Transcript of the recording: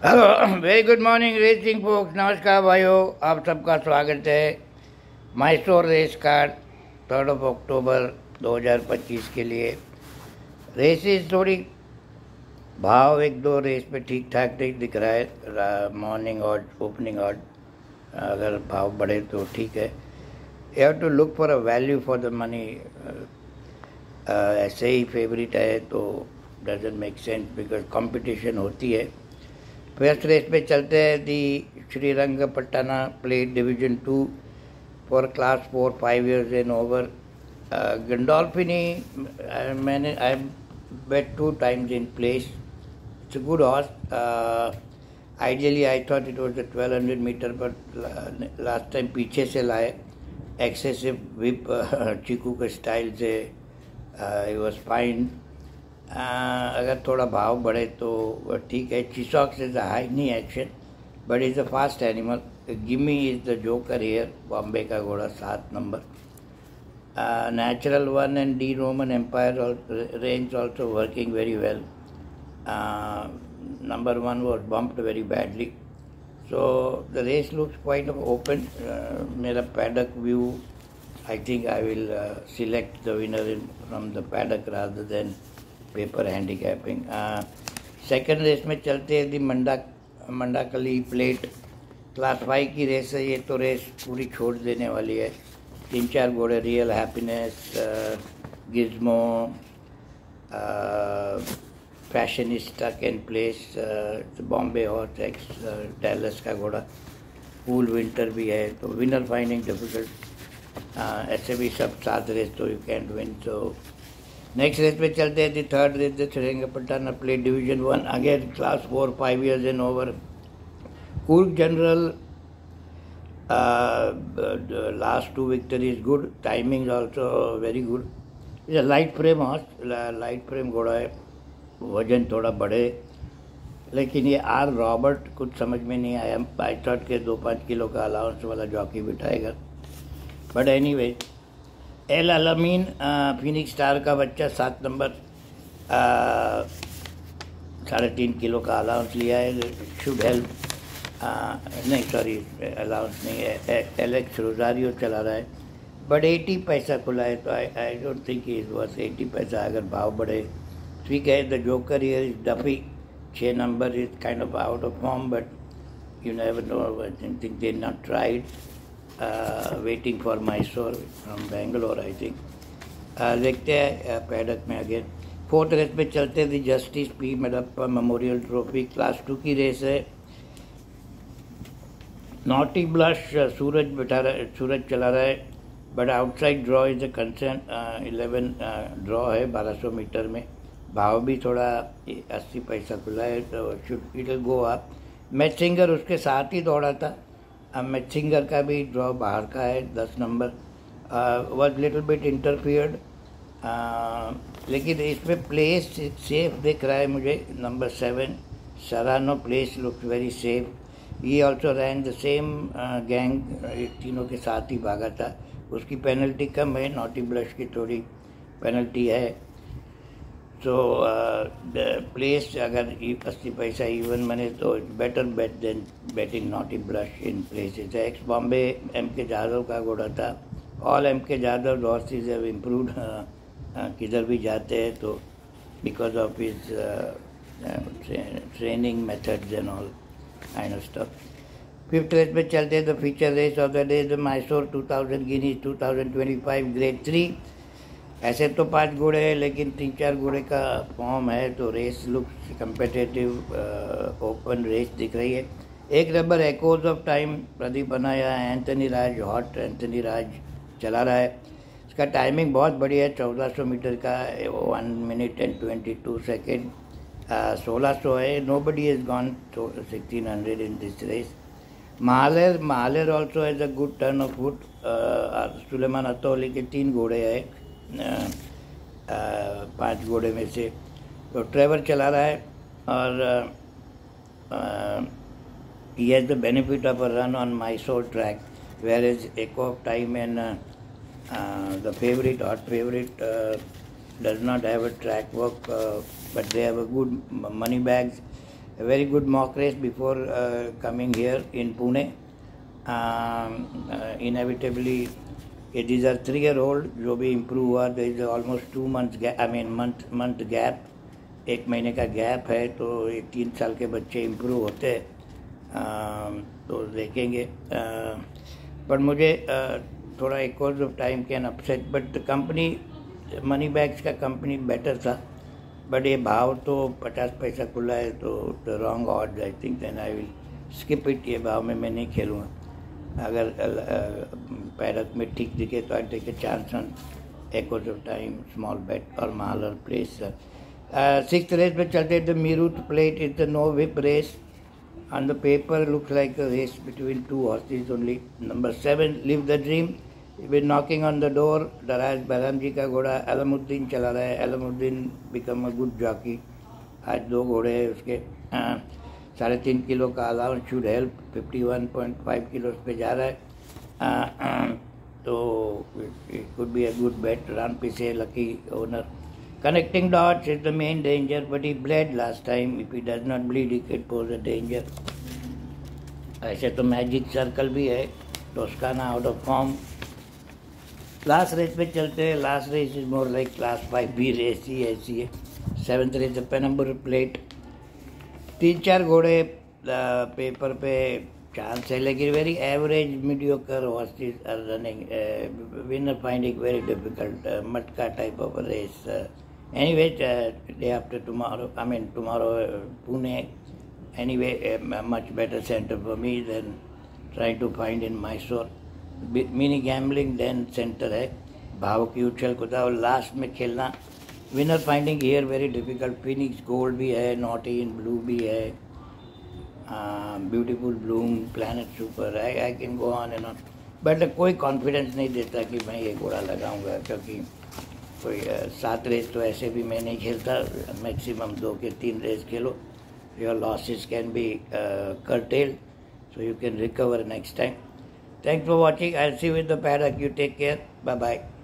Hello, very good morning racing folks. नमस्कार भाइयों, आप सबका स्वागत है मैसूर रेस कार्ड 3 अक्टूबर 2025 के लिए। रेसेस थोड़ी भाव एक दो रेस पे ठीक ठाक नहीं दिख रहा है। मॉर्निंग और ओपनिंग और अगर भाव बढ़े तो ठीक है। You have to look for a value for the money. ऐसे ही फेवरेट है तो doesn't make sense because competition होती है। फर्स्ट रेस पे चलते हैं the Srirangapatna plate division 2 for class 4-5 years and over. Gandolfini मैंने I bet 2 times in place. It's a good horse. Ideally I thought it was a 1200 meter but last time पीछे से लाए excessive whip चीकू के style से it was fine. अगर थोड़ा भाव बढ़े तो ठीक है। Chisox is a high knee action but is a fast animal. Gimme is the joker here, Bombay का घोड़ा 7 number. Natural 1 and D Roman Empire range also working very well. Number 1 was bumped very badly. So the race looks quite open. Mera paddock view, I think I will select the winner from the paddock rather than paper handicapping. Second race में चलते हैं दी मंडाकली plate class 5 की race है। ये तो race पूरी छोड़ देने वाली है। 3-4 घोड़े, real happiness, Gizmo, fashionista can place, Bombay horse x Dallas का घोड़ा, कूल विंटर भी है तो विनर फाइंडिंग डिफिकल्ट। ऐसे भी सब 7 रेस तो यू कैंट विन। तो नेक्स्ट रेस पे चलते हैं the third race the Srirangapatna plate division 1 again class 4-5 years and over. Coorg general last 2 victories good, timing also very good. It's a light frame horse, light frame घोड़ा है, वजन थोड़ा बढ़े, लेकिन ये आर रॉबर्ट कुछ समझ में नहीं आया। आई थॉट के 2-5 किलो का अलाउंस वाला जॉकी बिठाएगा, but anyway El Alamein Phoenix star का बच्चा 7 नंबर, 3.5 किलो का अलाउंस लिया है। शुड हेल्प, नहीं सॉरी अलाउंस नहीं है, एलेक्स रोजारियो चला रहा है बट 80 पैसा खुला है तो I don't think is worth 80 पैसा। अगर भाव बढ़े ठीक है। The joker here is Duffy 6 number, is kind of out of form but you never know, I think they not tried. Waiting for Mysore from Bangalore I think. देखते हैं paddock में again. Fourth race पे चलते थे Justice P Medappa memorial trophy class 2 की race है। Naughty blush सूरज चला रहा है but outside draw is a concern. 11 draw है 1200 मीटर में। भाव भी थोड़ा 80 पैसा खुला है तो शुड इट गो अप। मैचिंगर उसके साथ ही दौड़ा था। मैचिंगर का भी ड्रॉ बाहर का है 10 number, was little bit interfered, लेकिन इसमें प्लेस सेफ दिख रहा है मुझे। Number 7 Sarano place looks very safe. ये also ran the same gang, तीनों के साथ ही भागा था। उसकी पेनल्टी कम है, नॉटी ब्लश की थोड़ी पेनल्टी है। सो प्लेस अगर 80 पैसा इवन मने तो better bet than betting Naughty Blush in places. Ex Bombay M K Yadav का घोड़ा था। All M K Yadav horses have improved, किधर भी जाते हैं तो because of his training methods and all kind of stuff. Fifth race पे चलते हैं the feature race of the day the Mysore 2000 guineas 2025 grade 3। ऐसे तो 5 घोड़े हैं लेकिन 3-4 घोड़े का फॉर्म है तो race look competitive, open race दिख रही है। एक number echoes of time Pradeep बनाया, Anthony Raj hot Anthony Raj चला रहा है। इसका टाइमिंग बहुत बढ़िया है, 1400 मीटर का 1 minute and 22 seconds। 1600 है। Nobody has gone 1600 in this race. महालेर also has a good turn of foot. Suleman Atauli के 3 घोड़े हैं 5 घोड़े में से। तो ट्रेवर चला रहा है और he has the benefit of a run on Mysore track, whereas Echo of Time and the favorite, hot favorite, does not have a track work, but they have a good money bags. a very good mock race before coming here in Pune. Inevitably, these are 3-year-old जो भी improve हुआ. There is almost 2 months gap, I mean month gap, 1 महीने का gap है, तो ये 3 साल के बच्चे इम्प्रूव होते हैं, तो देखेंगे. पर मुझे थोड़ा एक course of time can upset, but company money bags का कंपनी बेटर था. बट ये भाव तो 50 पैसा खुला है, तो the wrong odds I think, then I will skip it. ये भाव में मैं नहीं खेलूँगा. अगर पैरक में ठीक दिखे तो I take a chance on a course of time, small bet और मालर प्लेस. 6th रेस पे चलते. The Meerut plate is the no whip race. On the paper looks like a race between 2 horses only. Number 7 live the dream with knocking on the door. दराज बलराम जी का घोड़ा अलमुद्दीन चला रहा है. Alamuddin become a good jockey. आज 2 घोड़े हैं उसके. 3.5 किलो का अलाउंस शुड हेल्प. 51.5 किलो पे जा रहा है, तो it could be a good bet. Run पीछे lucky owner. Connecting dots is the main danger, but he bled last time. If he does not bleed, he could pose a danger. ऐसे तो magic circle भी है. Toscana out of form. Last race पे चलते हैं. Last race is more like class 5B race ही ऐसी है. 7th race पेनम्बर plate. 3-4 घोड़े पेपर पे चांस है, लेकिन very average mediocre horses are running. Winner finding very difficult. Matka type of race. Anyway, day after tomorrow, I mean tomorrow, Pune. Anyway, much better center for me than trying to find in Mysore. Mini gambling then center है. भाव की उछल कूदा. और last में खेलना. Winner finding here very difficult. Phoenix gold भी है, नॉटी इन ब्लू भी है, beautiful Bloom, planet super. I can go on and on. But कोई कॉन्फिडेंस नहीं देता कि मैं ये घोड़ा लगाऊंगा, क्योंकि कोई 7 रेस तो ऐसे भी मैं नहीं खेलता. मैक्सिमम 2 के 3 race Khelo. Your losses can be curtailed, so you can recover next time. Thanks for watching. I'll see you with the paddock. You take care. Bye bye.